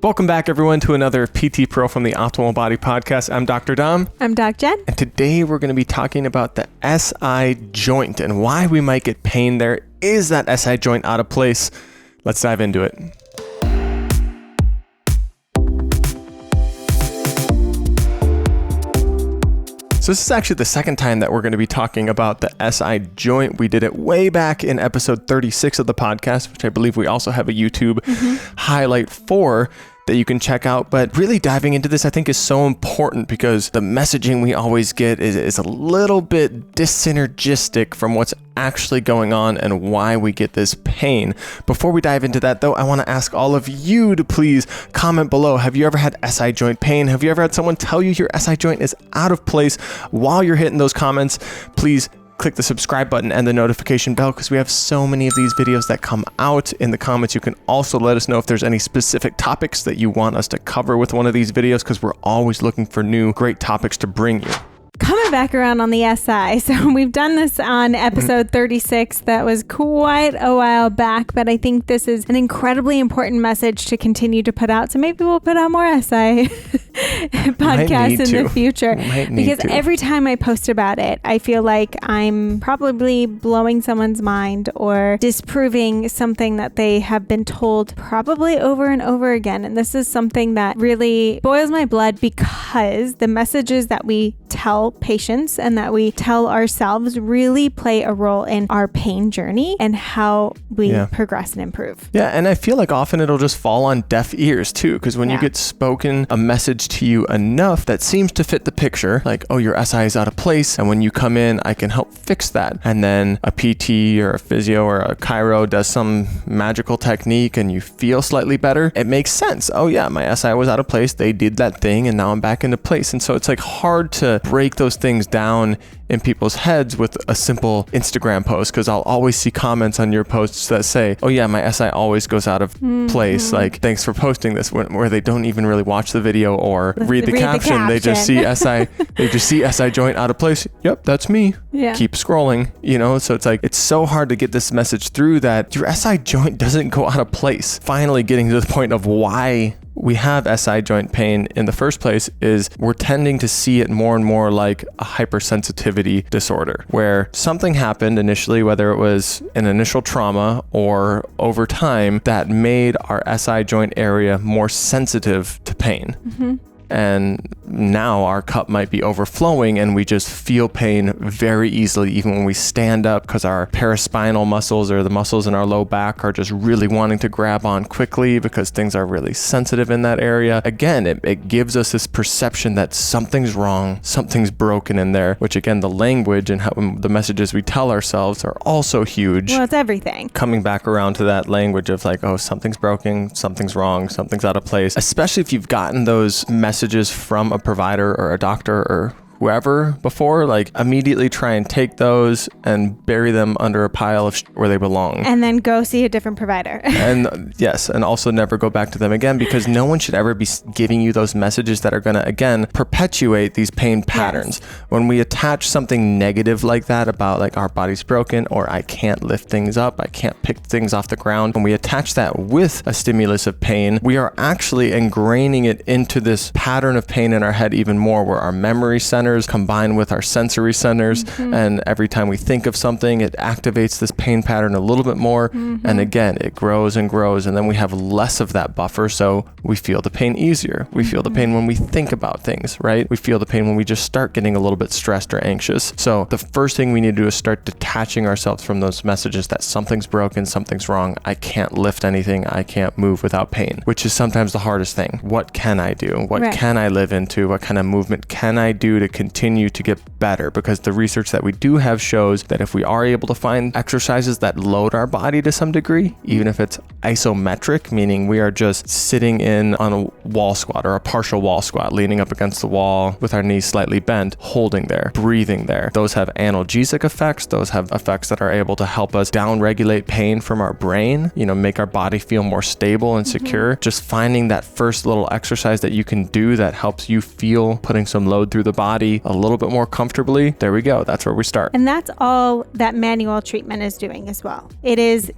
Welcome back, everyone, to another PT Pro from the Optimal Body Podcast. I'm Dr. Dom. I'm DocJen. And today we're going to be talking about the SI joint and why we might get pain there. Is that SI joint out of place? Let's dive into it. So this is actually the second time that we're going to be talking about the SI joint. We did it way back in episode 36 of the podcast, which I believe we also have a YouTube highlight for that you can check out. But really diving into this, I think, is so important because the messaging we always get is a little bit dissynergistic from what's actually going on and why we get this pain. Before we dive into that, though, I want to ask all of you to please comment below. Have you ever had SI joint pain? Have you ever had someone tell you your SI joint is out of place? While you're hitting those comments, please click the subscribe button and the notification bell because we have so many of these videos that come out. In the comments, you can also let us know if there's any specific topics that you want us to cover with one of these videos because we're always looking for new great topics to bring you. Coming back around on the SI. So we've done this on episode 36. That was quite a while back, but I think this is an incredibly important message to continue to put out. So maybe we'll put out more SI podcasts in the future. Because every time I post about it, I feel like I'm probably blowing someone's mind or disproving something that they have been told probably over and over again. And this is something that really boils my blood because the messages that we tell patients and that we tell ourselves really play a role in our pain journey and how we progress and improve. Yeah, and I feel like often it'll just fall on deaf ears too, because when you get spoken a message to you enough that seems to fit the picture, like, oh, your SI is out of place, and when you come in, I can help fix that. And then a PT or a physio or a chiro does some magical technique and you feel slightly better. It makes sense. Oh yeah, my SI was out of place. They did that thing and now I'm back into place. And so it's like hard to break those things down in people's heads with a simple Instagram post, because I'll always see comments on your posts that say, oh yeah, my SI always goes out of place. Like, thanks for posting this, where they don't even really watch the video or read the caption. They just see SI joint out of place. Yep, that's me. Yeah. Keep scrolling, so it's like, it's so hard to get this message through that your SI joint doesn't go out of place. Finally getting to the point of why we have SI joint pain in the first place is we're tending to see it more and more like a hypersensitivity disorder, where something happened initially, whether it was an initial trauma or over time, that made our SI joint area more sensitive to pain. And now our cup might be overflowing and we just feel pain very easily, even when we stand up, because our paraspinal muscles or the muscles in our low back are just really wanting to grab on quickly because things are really sensitive in that area. Again, it gives us this perception that something's wrong, something's broken in there, which again, the language and how the messages we tell ourselves are also huge. Well, it's everything. Coming back around to that language of like, oh, something's broken, something's wrong, something's out of place, especially if you've gotten those messages from a provider or a doctor or whoever before, like immediately try and take those and bury them under a pile of where they belong. And then go see a different provider. And yes, and also never go back to them again, because no one should ever be giving you those messages that are going to, again, perpetuate these pain patterns. Yes. When we attach something negative like that about like our body's broken or I can't lift things up, I can't pick things off the ground, when we attach that with a stimulus of pain, we are actually ingraining it into this pattern of pain in our head even more, where our memory centers combine with our sensory centers, and every time we think of something, it activates this pain pattern a little bit more, and again, it grows and grows, and then we have less of that buffer, so we feel the pain easier. We feel the pain when we think about things, right? We feel the pain when we just start getting a little bit stressed or anxious. So the first thing we need to do is start detaching ourselves from those messages that something's broken, something's wrong, I can't lift anything, I can't move without pain, which is sometimes the hardest thing. What can I do? What can I live into? What kind of movement can I do to continue to get better? Because the research that we do have shows that if we are able to find exercises that load our body to some degree, even if it's isometric, meaning we are just sitting in on a wall squat or a partial wall squat, leaning up against the wall with our knees slightly bent, holding there, breathing there. Those have analgesic effects. Those have effects that are able to help us down-regulate pain from our brain, make our body feel more stable and secure. Just finding that first little exercise that you can do that helps you feel putting some load through the body body a little bit more comfortably, there we go. That's where we start. And that's all that manual treatment is doing as well. It is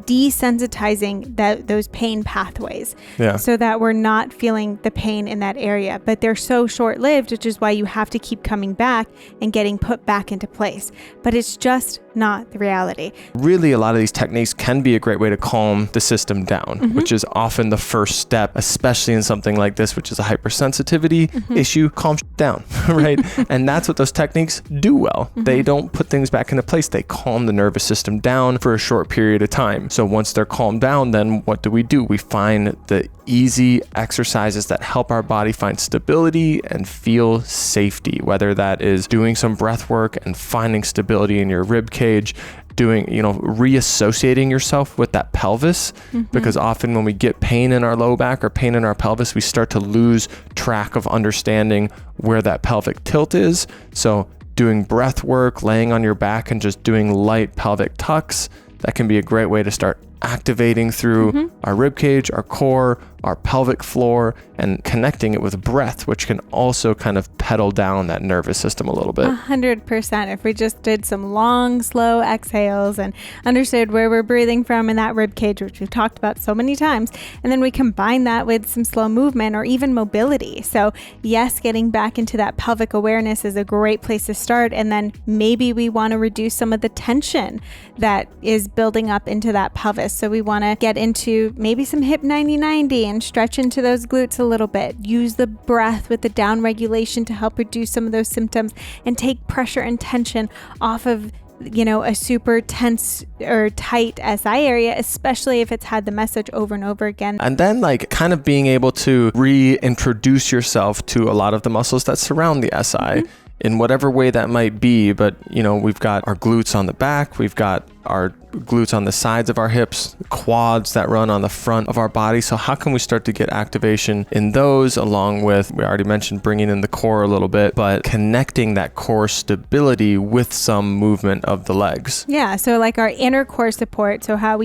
desensitizing those pain pathways so that we're not feeling the pain in that area. But they're so short-lived, which is why you have to keep coming back and getting put back into place. But it's just not the reality. Really, a lot of these techniques can be a great way to calm the system down, which is often the first step, especially in something like this, which is a hypersensitivity issue. Calm down, right? And that's what those techniques do well. They don't put things back into place. They calm the nervous system down for a short period of time. So once they're calmed down, then what do? We find the easy exercises that help our body find stability and feel safety, whether that is doing some breath work and finding stability in your rib cage, doing, reassociating yourself with that pelvis, because often when we get pain in our low back or pain in our pelvis, we start to lose track of understanding where that pelvic tilt is. So doing breath work, laying on your back and just doing light pelvic tucks, that can be a great way to start activating through our rib cage, our core, our pelvic floor, and connecting it with breath, which can also kind of pedal down that nervous system a little bit. 100%. If we just did some long, slow exhales and understood where we're breathing from in that rib cage, which we've talked about so many times, and then we combine that with some slow movement or even mobility. So yes, getting back into that pelvic awareness is a great place to start. And then maybe we want to reduce some of the tension that is building up into that pelvis. So we want to get into maybe some hip 90-90 and stretch into those glutes a little bit. Use the breath with the down regulation to help reduce some of those symptoms and take pressure and tension off of a super tense or tight SI area, especially if it's had the message over and over again. And then kind of being able to reintroduce yourself to a lot of the muscles that surround the SI in whatever way that might be. But, we've got our glutes on the back, we've got our glutes on the sides of our hips, quads that run on the front of our body. So how can we start to get activation in those, along with, we already mentioned bringing in the core a little bit, but connecting that core stability with some movement of the legs? Yeah. So like our inner core support. So how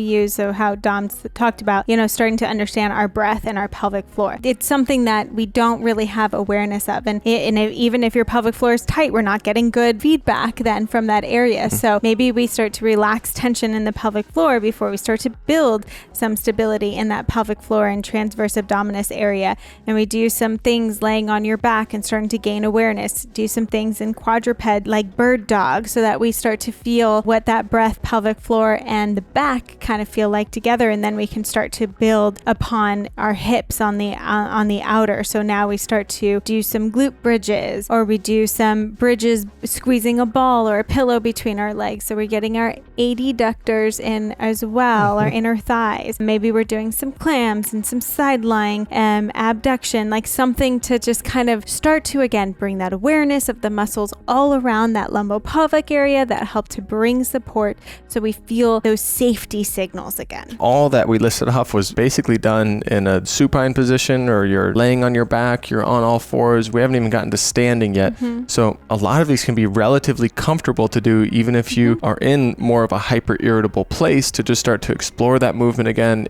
Dom talked about, starting to understand our breath and our pelvic floor. It's something that we don't really have awareness of. And even if your pelvic floor is tight, we're not getting good feedback then from that area. So maybe we start to relax tension in the pelvic floor before we start to build some stability in that pelvic floor and transverse abdominis area. And we do some things laying on your back and starting to gain awareness. Do some things in quadruped like bird dog, so that we start to feel what that breath, pelvic floor, and the back kind of feel like together. And then we can start to build upon our hips on the outer. So now we start to do some glute bridges, or we do some bridges squeezing a ball or a pillow between our legs. So we're getting our adductors in as well, our inner thighs. Maybe we're doing some clams and some side lying abduction, like something to just kind of start to, again, bring that awareness of the muscles all around that lumbopelvic area that help to bring support, so we feel those safety signals again. All that we listed off was basically done in a supine position, or you're laying on your back, you're on all fours. We haven't even gotten to standing yet. So a lot of these can be relatively comfortable to do, even if you are in more of a hyper irritable place, to just start to explore that movement again,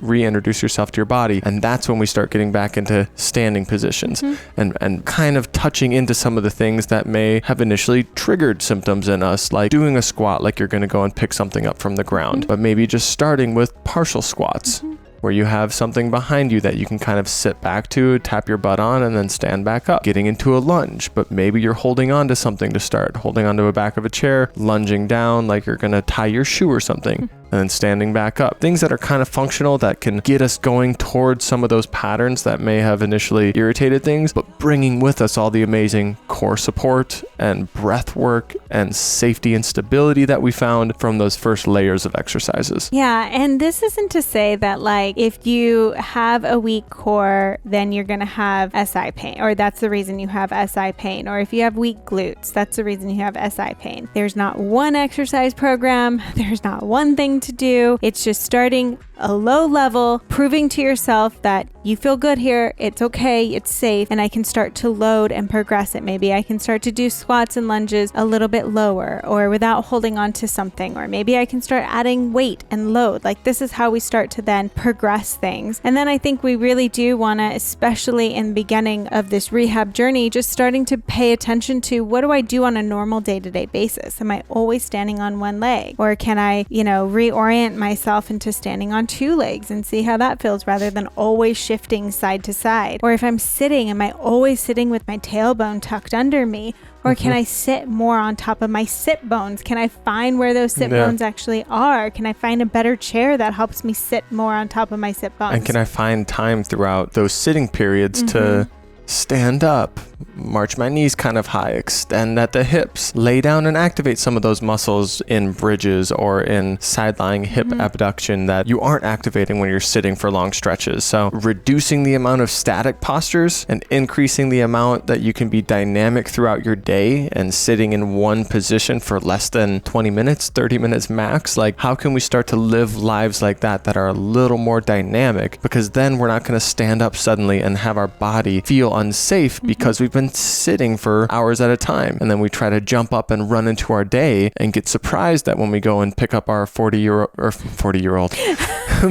reintroduce yourself to your body. And that's when we start getting back into standing positions and kind of touching into some of the things that may have initially triggered symptoms in us, like doing a squat, like you're going to go and pick something up from the ground, but maybe just starting with partial squats, where you have something behind you that you can kind of sit back to, tap your butt on, and then stand back up. Getting into a lunge, but maybe you're holding on to something to start, holding onto the back of a chair, lunging down like you're going to tie your shoe or something, and then standing back up. Things that are kind of functional that can get us going towards some of those patterns that may have initially irritated things, but bringing with us all the amazing core support and breath work and safety and stability that we found from those first layers of exercises. Yeah, and this isn't to say that if you have a weak core, then you're going to have SI pain, or that's the reason you have SI pain. Or if you have weak glutes, that's the reason you have SI pain. There's not one exercise program, there's not one thing to do. It's just starting a low level, proving to yourself that you feel good here, it's okay, it's safe, and I can start to load and progress it. Maybe I can start to do squats and lunges a little bit lower or without holding on to something, or maybe I can start adding weight and load. Like, this is how we start to then progress things. And then I think we really do want to, especially in the beginning of this rehab journey, just starting to pay attention to, what do I do on a normal day-to-day basis? Am I always standing on one leg? Or can I, reorient myself into standing on two legs and see how that feels rather than always shifting side to side? Or if I'm sitting, am I always sitting with my tailbone tucked under me? Or can I sit more on top of my sit bones? Can I find where those sit bones actually are? Can I find a better chair that helps me sit more on top of my sit bones? And can I find time throughout those sitting periods to stand up, march my knees kind of high, extend at the hips, lay down and activate some of those muscles in bridges or in side-lying hip abduction that you aren't activating when you're sitting for long stretches. So reducing the amount of static postures and increasing the amount that you can be dynamic throughout your day and sitting in one position for less than 20 minutes, 30 minutes max. Like, how can we start to live lives like that are a little more dynamic? Because then we're not going to stand up suddenly and have our body feel unsafe because we've been sitting for hours at a time. And then we try to jump up and run into our day and get surprised that when we go and pick up our 40-year-old,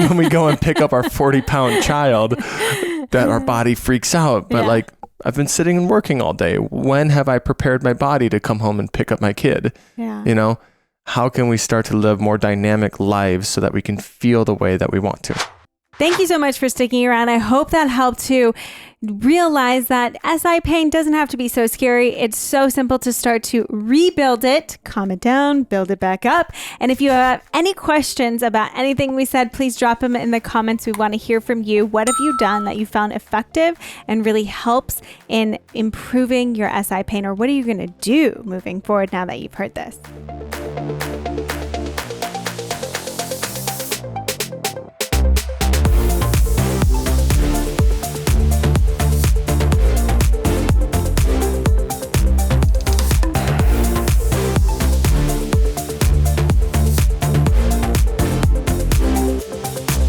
when we go and pick up our 40-pound child, that our body freaks out. But I've been sitting and working all day. When have I prepared my body to come home and pick up my kid? Yeah. How can we start to live more dynamic lives so that we can feel the way that we want to? Thank you so much for sticking around. I hope that helped to realize that SI pain doesn't have to be so scary. It's so simple to start to rebuild it, calm it down, build it back up. And if you have any questions about anything we said, please drop them in the comments. We want to hear from you. What have you done that you found effective and really helps in improving your SI pain? Or what are you going to do moving forward now that you've heard this?